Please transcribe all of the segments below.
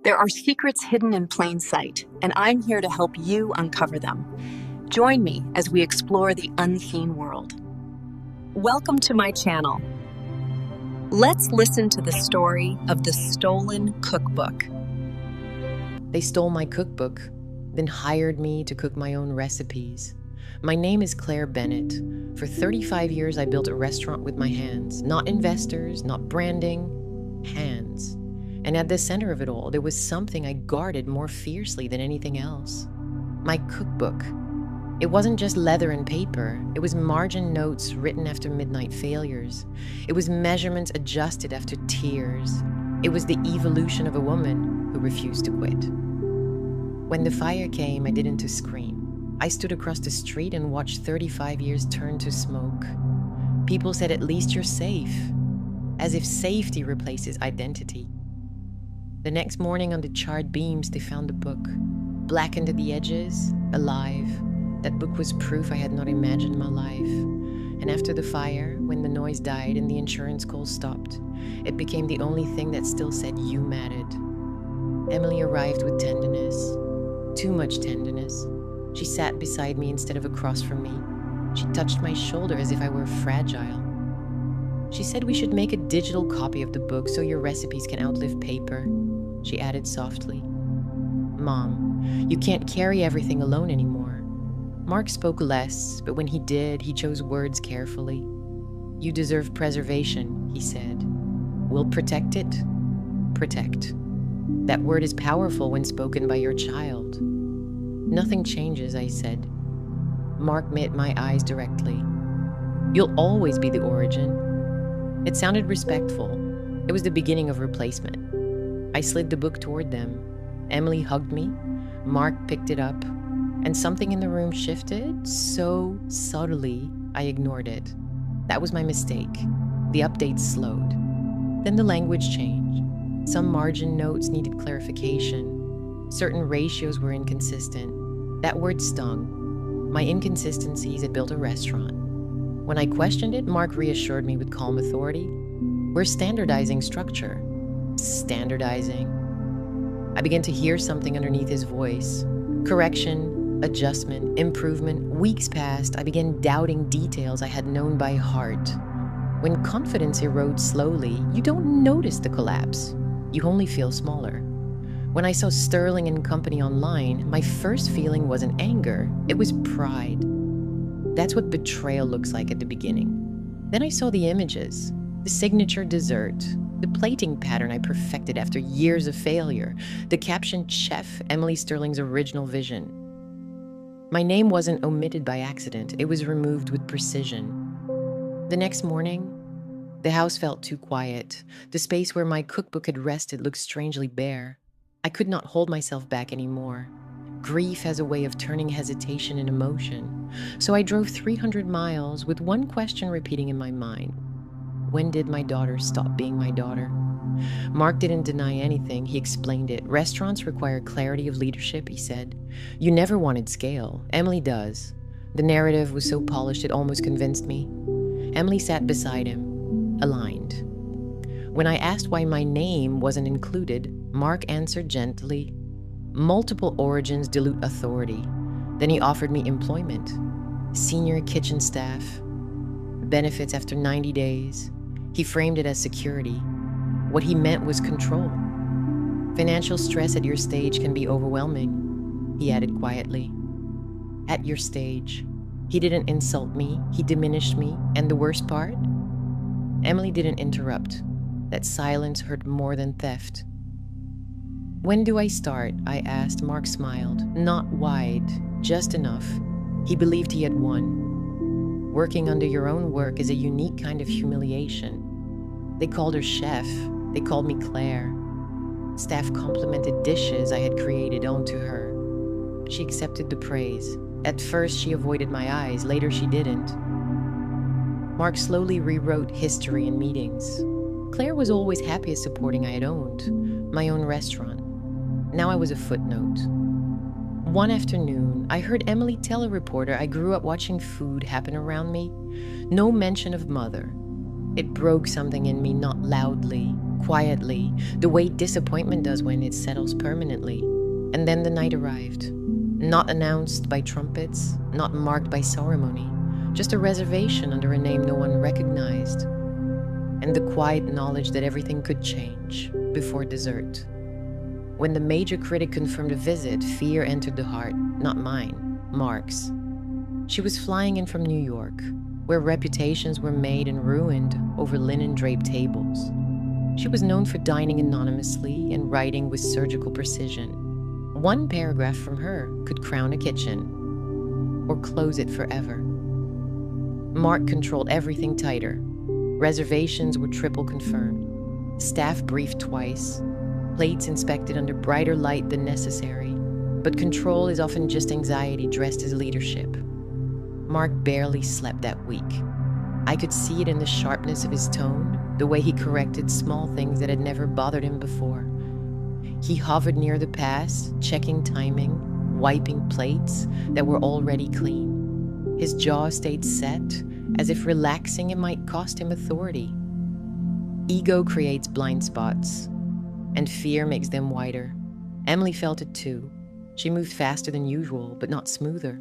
There are secrets hidden in plain sight, and I'm here to help you uncover them. Join me as we explore the unseen world. Welcome to my channel. Let's listen to the story of the stolen cookbook. They stole my cookbook, then hired me to cook my own recipes. My name is Claire Bennett. For 35 years, I built a restaurant with my hands. Not investors, not branding, hands. And at the center of it all, there was something I guarded more fiercely than anything else. My cookbook. It wasn't just leather and paper. It was margin notes written after midnight failures. It was measurements adjusted after tears. It was the evolution of a woman who refused to quit. When the fire came, I didn't scream. I stood across the street and watched 35 years turn to smoke. People said, "At least you're safe," as if safety replaces identity. The next morning on the charred beams, they found the book, blackened at the edges, alive. That book was proof I had not imagined my life. And after the fire, when the noise died and the insurance calls stopped, it became the only thing that still said you mattered. Emily arrived with tenderness, too much tenderness. She sat beside me instead of across from me. She touched my shoulder as if I were fragile. She said we should make a digital copy of the book so your recipes can outlive paper. She added softly, "Mom, you can't carry everything alone anymore." Mark spoke less, but when he did, he chose words carefully. "You deserve preservation," he said. "We'll protect it." Protect. That word is powerful when spoken by your child. "Nothing changes," I said. Mark met my eyes directly. "You'll always be the origin." It sounded respectful. It was the beginning of replacement. I slid the book toward them. Emily hugged me. Mark picked it up. And something in the room shifted so subtly, I ignored it. That was my mistake. The updates slowed. Then the language changed. Some margin notes needed clarification. Certain ratios were inconsistent. That word stung. My inconsistencies had built a restaurant. When I questioned it, Mark reassured me with calm authority. "We're standardizing structure." Standardizing. I began to hear something underneath his voice. Correction, adjustment, improvement. Weeks passed. I began doubting details I had known by heart. When confidence erodes slowly, you don't notice the collapse. You only feel smaller. When I saw Sterling and Company online, my first feeling wasn't anger. It was pride. That's what betrayal looks like at the beginning. Then I saw the images, the signature dessert, the plating pattern I perfected after years of failure, the caption "Chef Emily Sterling's original vision." My name wasn't omitted by accident. It was removed with precision. The next morning, the house felt too quiet. The space where my cookbook had rested looked strangely bare. I could not hold myself back anymore. Grief has a way of turning hesitation into emotion. So I drove 300 miles with one question repeating in my mind. When did my daughter stop being my daughter? Mark didn't deny anything. He explained it. Restaurants require clarity of leadership, he said. You never wanted scale. Emily does. The narrative was so polished it almost convinced me. Emily sat beside him, aligned. When I asked why my name wasn't included, Mark answered gently, "Multiple origins dilute authority." Then he offered me employment, senior kitchen staff, benefits after 90 days. He framed it as security. What he meant was control. "Financial stress at your stage can be overwhelming," he added quietly. At your stage. He didn't insult me, he diminished me, and the worst part? Emily didn't interrupt. That silence hurt more than theft. "When do I start?" I asked. Mark smiled. Not wide, just enough. He believed he had won. Working under your own work is a unique kind of humiliation. They called her chef. They called me Claire. Staff complimented dishes I had created onto her. She accepted the praise. At first, she avoided my eyes. Later, she didn't. Mark slowly rewrote history in meetings. Claire was always happiest supporting I had owned, my own restaurant. Now I was a footnote. One afternoon, I heard Emily tell a reporter I grew up watching food happen around me. No mention of mother. It broke something in me, not loudly, quietly, the way disappointment does when it settles permanently. And then the night arrived. Not announced by trumpets, not marked by ceremony, just a reservation under a name no one recognized. And the quiet knowledge that everything could change before dessert. When the major critic confirmed a visit, fear entered the heart, not mine, Mark's. She was flying in from New York, where reputations were made and ruined over linen-draped tables. She was known for dining anonymously and writing with surgical precision. One paragraph from her could crown a kitchen or close it forever. Mark controlled everything tighter. Reservations were triple confirmed. Staff briefed twice. Plates inspected under brighter light than necessary. But control is often just anxiety dressed as leadership. Mark barely slept that week. I could see it in the sharpness of his tone, the way he corrected small things that had never bothered him before. He hovered near the past, checking timing, wiping plates that were already clean. His jaw stayed set, as if relaxing it might cost him authority. Ego creates blind spots, and fear makes them wider. Emily felt it too. She moved faster than usual, but not smoother.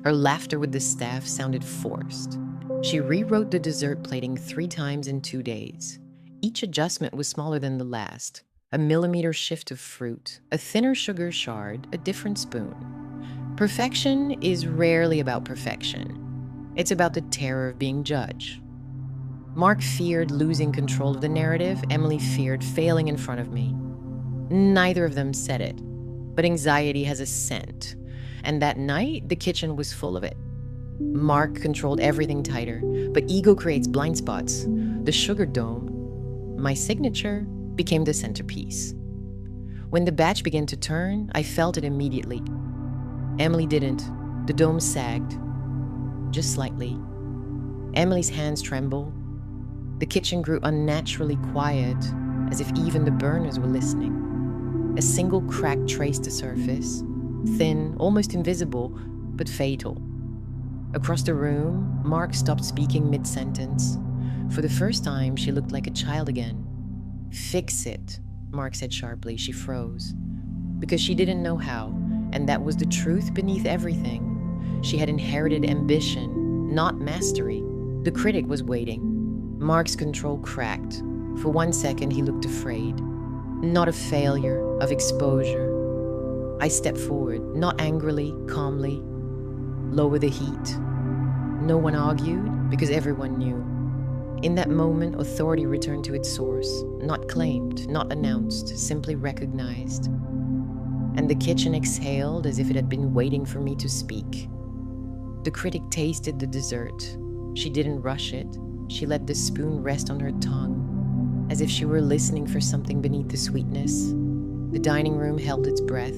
Her laughter with the staff sounded forced. She rewrote the dessert plating 3 times in 2 days. Each adjustment was smaller than the last. A millimeter shift of fruit, a thinner sugar shard, a different spoon. Perfection is rarely about perfection. It's about the terror of being judged. Mark feared losing control of the narrative. Emily feared failing in front of me. Neither of them said it, but anxiety has a scent. And that night, the kitchen was full of it. Mark controlled everything tighter, but ego creates blind spots. The sugar dome, my signature, became the centerpiece. When the batch began to turn, I felt it immediately. Emily didn't. The dome sagged, just slightly. Emily's hands trembled. The kitchen grew unnaturally quiet, as if even the burners were listening. A single crack traced the surface, thin, almost invisible, but fatal. Across the room, Mark stopped speaking mid-sentence. For the first time, she looked like a child again. "Fix it," Mark said sharply. She froze. Because she didn't know how, and that was the truth beneath everything. She had inherited ambition, not mastery. The critic was waiting. Mark's control cracked. For 1 second, he looked afraid. Not of failure, of exposure. I stepped forward, not angrily, calmly. Lower the heat. No one argued, because everyone knew. In that moment, authority returned to its source, not claimed, not announced, simply recognized. And the kitchen exhaled as if it had been waiting for me to speak. The critic tasted the dessert. She didn't rush it. She let the spoon rest on her tongue, as if she were listening for something beneath the sweetness. The dining room held its breath.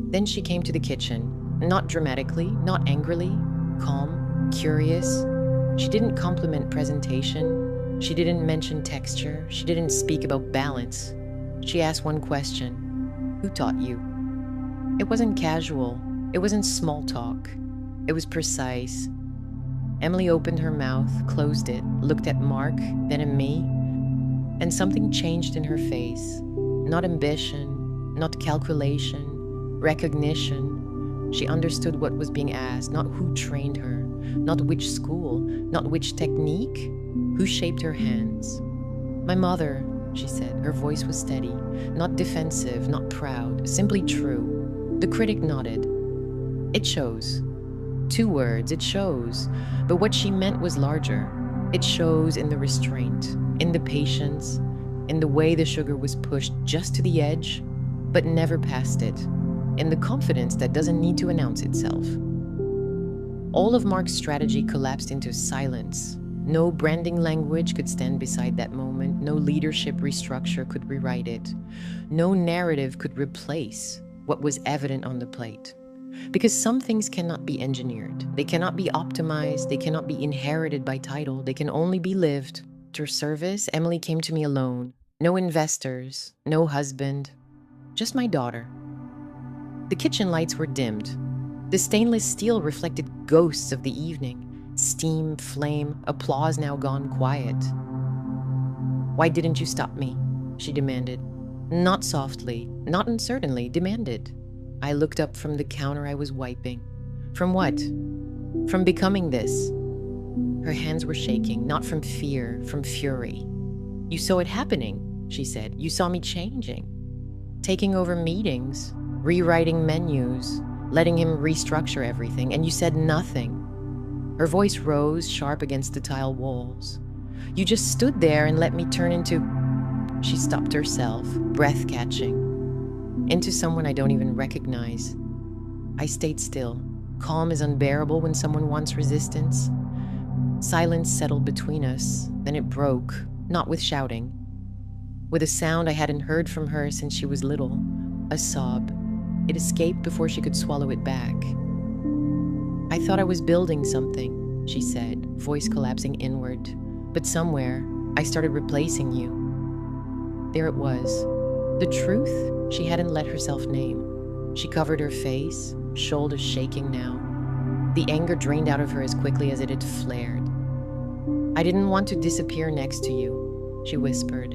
Then she came to the kitchen, not dramatically, not angrily, calm, curious. She didn't compliment presentation. She didn't mention texture. She didn't speak about balance. She asked one question: "Who taught you?" It wasn't casual. It wasn't small talk. It was precise. Emily opened her mouth, closed it, looked at Mark, then at me, and something changed in her face. Not ambition, not calculation, recognition. She understood what was being asked, not who trained her, not which school, not which technique, who shaped her hands. "My mother," she said. Her voice was steady, not defensive, not proud, simply true. The critic nodded. "It shows." 2 words, "it shows." But what she meant was larger. It shows in the restraint, in the patience, in the way the sugar was pushed just to the edge, but never past it, in the confidence that doesn't need to announce itself. All of Mark's strategy collapsed into silence. No branding language could stand beside that moment. No leadership restructure could rewrite it. No narrative could replace what was evident on the plate. Because some things cannot be engineered. They cannot be optimized. They cannot be inherited by title. They can only be lived. To her service, Emily came to me alone. No investors, no husband, just my daughter. The kitchen lights were dimmed. The stainless steel reflected ghosts of the evening. Steam, flame, applause now gone quiet. Why didn't you stop me? She demanded. Not softly, not uncertainly, demanded. I looked up from the counter I was wiping. From what? From becoming this. Her hands were shaking, not from fear, from fury. You saw it happening, she said. You saw me changing. Taking over meetings, rewriting menus, letting him restructure everything, and you said nothing. Her voice rose sharp against the tile walls. You just stood there and let me turn into... She stopped herself, breath catching. Into someone I don't even recognize. I stayed still. Calm is unbearable when someone wants resistance. Silence settled between us, then it broke, not with shouting. With a sound I hadn't heard from her since she was little, a sob. It escaped before she could swallow it back. I thought I was building something, she said, voice collapsing inward. But somewhere, I started replacing you. There it was. The truth she hadn't let herself name. She covered her face, shoulders shaking now. The anger drained out of her as quickly as it had flared. I didn't want to disappear next to you, she whispered.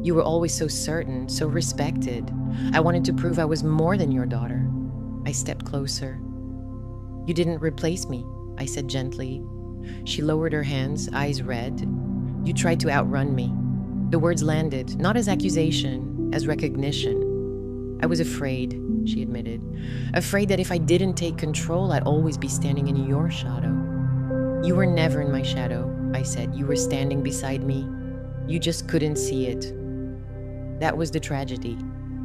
You were always so certain, so respected. I wanted to prove I was more than your daughter. I stepped closer. You didn't replace me, I said gently. She lowered her hands, eyes red. You tried to outrun me. The words landed, not as accusation, as recognition. I was afraid, she admitted. Afraid that if I didn't take control, I'd always be standing in your shadow. You were never in my shadow, I said. You were standing beside me. You just couldn't see it. That was the tragedy.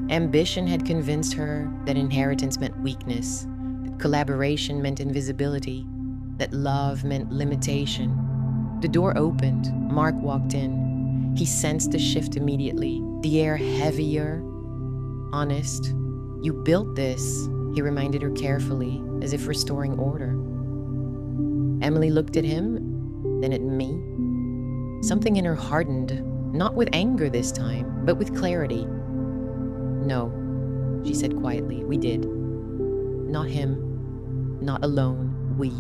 Ambition had convinced her that inheritance meant weakness, that collaboration meant invisibility, that love meant limitation. The door opened. Mark walked in. He sensed the shift immediately, the air heavier, honest. You built this, he reminded her carefully, as if restoring order. Emily looked at him, then at me. Something in her hardened, not with anger this time, but with clarity. No, she said quietly, we did. Not him, not alone, we.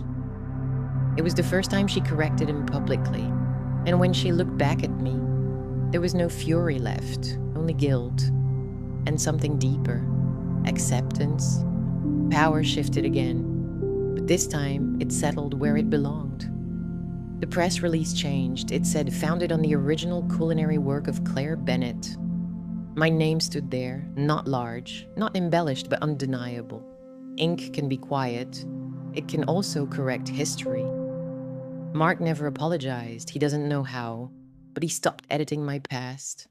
It was the first time she corrected him publicly, and when she looked back at me, there was no fury left, only guilt, and something deeper, acceptance. Power shifted again, but this time it settled where it belonged. The press release changed. It said, founded on the original culinary work of Claire Bennett. My name stood there, not large, not embellished, but undeniable. Ink can be quiet. It can also correct history. Mark never apologized. He doesn't know how, but he stopped editing my past,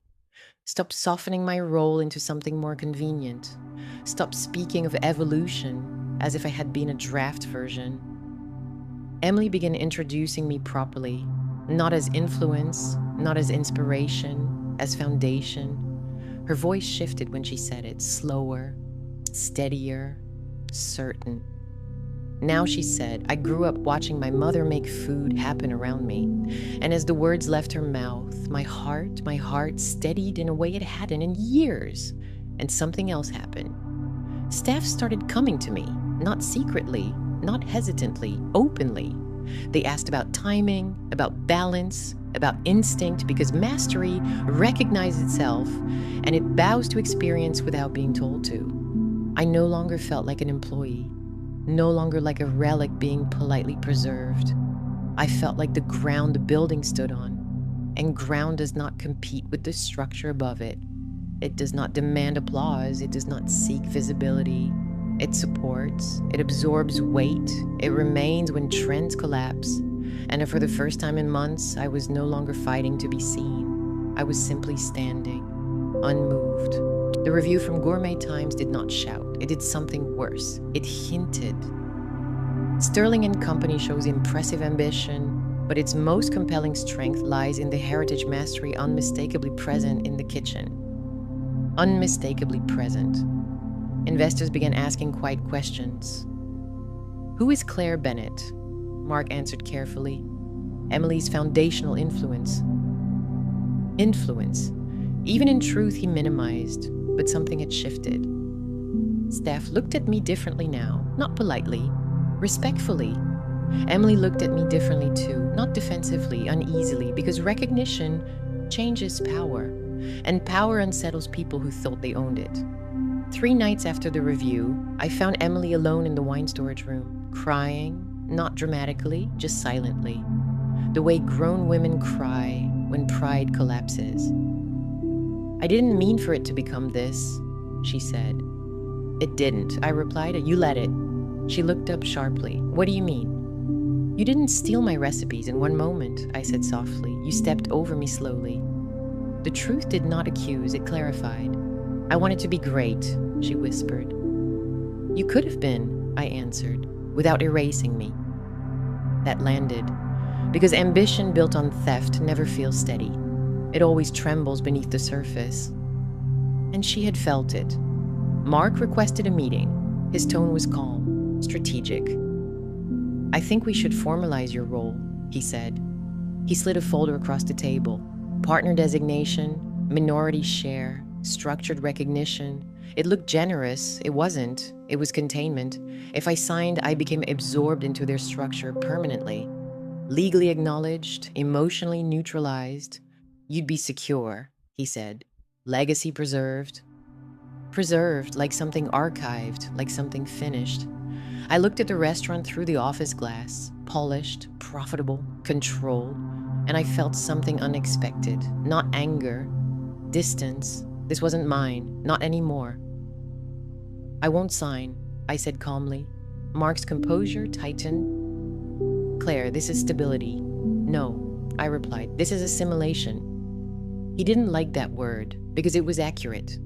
stopped softening my role into something more convenient, stopped speaking of evolution as if I had been a draft version. Emily began introducing me properly, not as influence, not as inspiration, as foundation. Her voice shifted when she said it, slower, steadier, certain. Now she said, I grew up watching my mother make food happen around me. And as the words left her mouth, my heart steadied in a way it hadn't in years. And something else happened. Staff started coming to me, not secretly, not hesitantly, openly. They asked about timing, about balance, about instinct, because mastery recognizes itself and it bows to experience without being told to. I no longer felt like an employee, no longer like a relic being politely preserved. I felt like the ground the building stood on, and ground does not compete with the structure above it. It does not demand applause. It does not seek visibility. It supports. It absorbs weight. It remains when trends collapse. And for the first time in months, I was no longer fighting to be seen. I was simply standing, unmoved. The review from Gourmet Times did not shout. It did something worse. It hinted. Sterling & Company shows impressive ambition, but its most compelling strength lies in the heritage mastery unmistakably present in the kitchen. Unmistakably present. Investors began asking quiet questions. Who is Claire Bennett? Mark answered carefully. Emily's foundational influence. Influence. Even in truth, he minimized, but something had shifted. Staff looked at me differently now, not politely, respectfully. Emily looked at me differently too, not defensively, uneasily, because recognition Change is power, and power unsettles people who thought they owned it. 3 nights after the review, I found Emily alone in the wine storage room, crying, not dramatically, just silently, the way grown women cry when pride collapses. "I didn't mean for it to become this," she said. "It didn't," I replied. "You let it." She looked up sharply. "What do you mean?" "You didn't steal my recipes in one moment," I said softly. "You stepped over me slowly." The truth did not accuse, it clarified. "I wanted to be great," she whispered. "You could have been," I answered, "without erasing me." That landed, because ambition built on theft never feels steady. It always trembles beneath the surface. And she had felt it. Mark requested a meeting. His tone was calm, strategic. "I think we should formalize your role," he said. He slid a folder across the table. Partner designation, minority share, structured recognition. It looked generous. It wasn't. It was containment. If I signed, I became absorbed into their structure permanently. Legally acknowledged, emotionally neutralized. "You'd be secure," he said. "Legacy preserved." Preserved, like something archived, like something finished. I looked at the restaurant through the office glass, polished, profitable, controlled, and I felt something unexpected. Not anger, distance. This wasn't mine, not anymore. "I won't sign," I said calmly. Mark's composure tightened. "Claire, this is stability." "No," I replied, "this is assimilation." He didn't like that word, because it was accurate.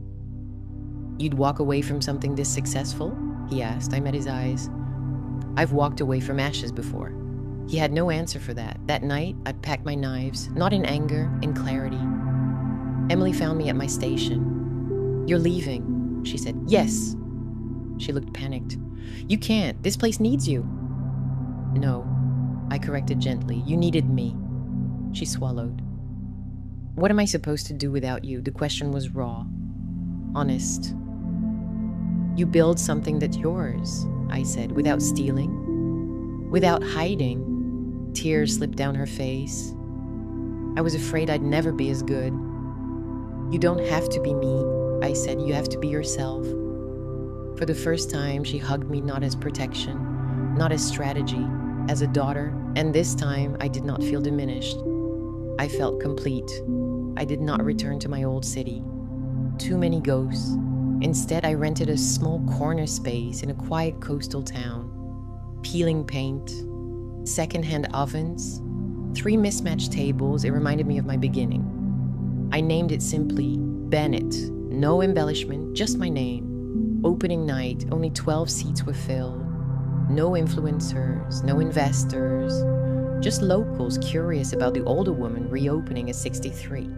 "You'd walk away from something this successful?" he asked. I met his eyes. "I've walked away from ashes before." He had no answer for that. That night, I packed my knives, not in anger, in clarity. Emily found me at my station. "You're leaving," she said. "Yes." She looked panicked. "You can't. This place needs you." "No," I corrected gently. "You needed me." She swallowed. "What am I supposed to do without you?" The question was raw, honest. "You build something that's yours," I said, "without stealing, without hiding." Tears slipped down her face. I was afraid I'd never be as good. "You don't have to be me," I said. "You have to be yourself." For the first time, she hugged me not as protection, not as strategy, as a daughter, and this time I did not feel diminished. I felt complete. I did not return to my old city. Too many ghosts. Instead, I rented a small corner space in a quiet coastal town. Peeling paint, secondhand ovens, 3 mismatched tables. It reminded me of my beginning. I named it simply Bennett. No embellishment, just my name. Opening night, only 12 seats were filled. No influencers, no investors, just locals curious about the older woman reopening at 63.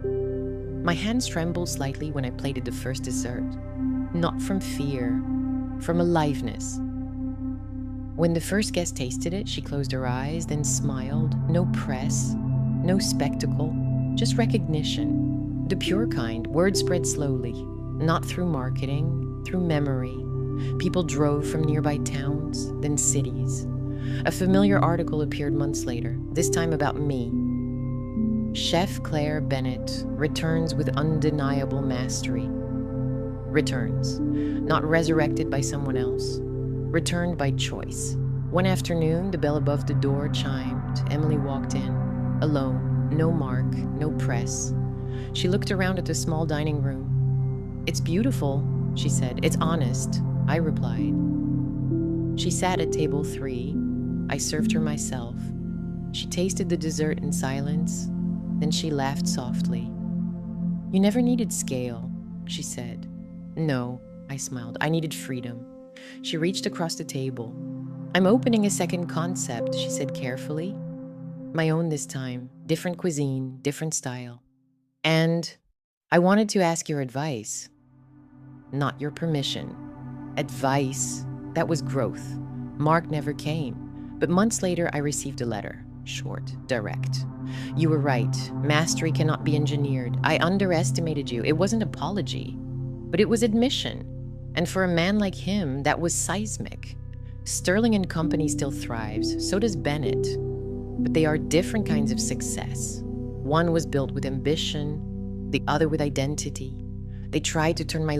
My hands trembled slightly when I plated the first dessert. Not from fear, from aliveness. When the first guest tasted it, she closed her eyes, then smiled. No press, no spectacle, just recognition. The pure kind, word spread slowly, not through marketing, through memory. People drove from nearby towns, then cities. A familiar article appeared months later, this time about me. Chef Claire Bennett returns with undeniable mastery. Returns, not resurrected by someone else. Returned by choice. One afternoon, the bell above the door chimed. Emily walked in, alone, no Mark, no press. She looked around at the small dining room. "It's beautiful," she said. "It's honest," I replied. She sat at table 3. I served her myself. She tasted the dessert in silence. Then she laughed softly. "You never needed scale," she said. "No," I smiled. "I needed freedom." She reached across the table. "I'm opening a second concept," she said carefully. "My own this time. Different cuisine, different style. And I wanted to ask your advice. Not your permission. Advice, that was growth. Mark never came. But months later, I received a letter. Short, direct. "You were right. Mastery cannot be engineered. I underestimated you." It wasn't apology, but it was admission. And for a man like him, that was seismic. Sterling and Company still thrives. So does Bennett. But they are different kinds of success. One was built with ambition, the other with identity. They tried to turn my